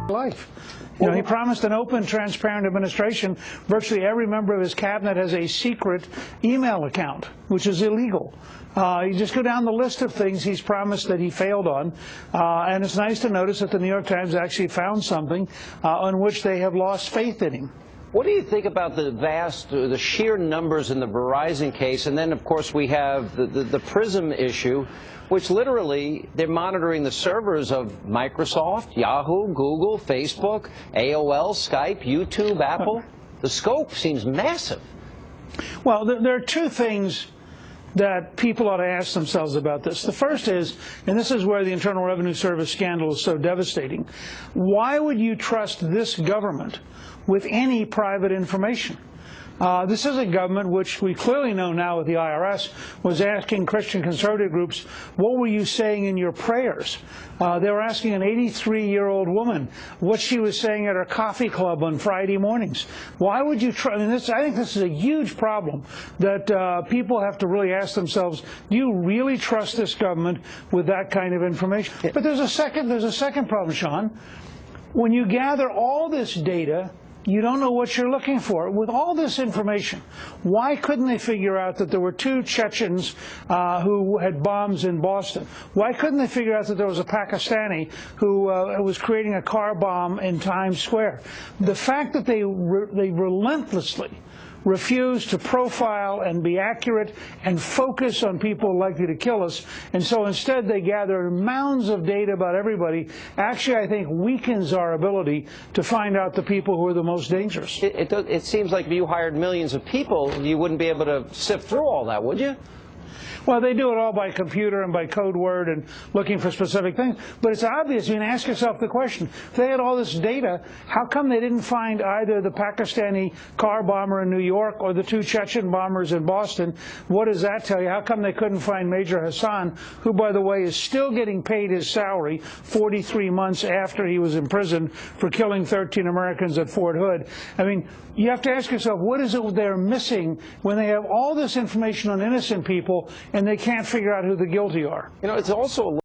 life. You know, he promised an open, transparent administration. Virtually every member of his cabinet has a secret email account, which is illegal. You just go down the list of things he's promised that he failed on, and it's nice to notice that the New York Times actually found something on which they have lost faith in him. What do you think about the sheer numbers in the Verizon case? And then, of course, we have the PRISM issue, which literally they're monitoring the servers of Microsoft, Yahoo, Google, Facebook, AOL, Skype, YouTube, Apple. The scope seems massive. Well, there are two things that people ought to ask themselves about this. The first is, and this is where the Internal Revenue Service scandal is so devastating, why would you trust this government with any private information? This is a government which we clearly know now with the IRS was asking Christian conservative groups, what were you saying in your prayers? They were asking an 83-year-old woman what she was saying at her coffee club on Friday mornings. Why would you trust? I mean, I think this is a huge problem that people have to really ask themselves, do you really trust this government with that kind of information? But there's a second problem, Sean. When you gather all this data, you don't know what you're looking for. With all this information, why couldn't they figure out that there were two Chechens who had bombs in Boston? Why couldn't they figure out that there was a Pakistani who was creating a car bomb in Times Square? The fact that they relentlessly refuse to profile and be accurate and focus on people likely to kill us, and so instead they gather mounds of data about everybody, actually I think weakens our ability to find out the people who are the most dangerous. It seems like if you hired millions of people, you wouldn't be able to sift through all that, would you? Well, they do it all by computer and by code word and looking for specific things. But it's obvious. You can ask yourself the question, if they had all this data, how come they didn't find either the Pakistani car bomber in New York or the two Chechen bombers in Boston? What does that tell you? How come they couldn't find Major Hassan, who, by the way, is still getting paid his salary 43 months after he was imprisoned for killing 13 Americans at Fort Hood? I mean, you have to ask yourself, what is it they're missing when they have all this information on innocent people and they can't figure out who the guilty are? You know, it's also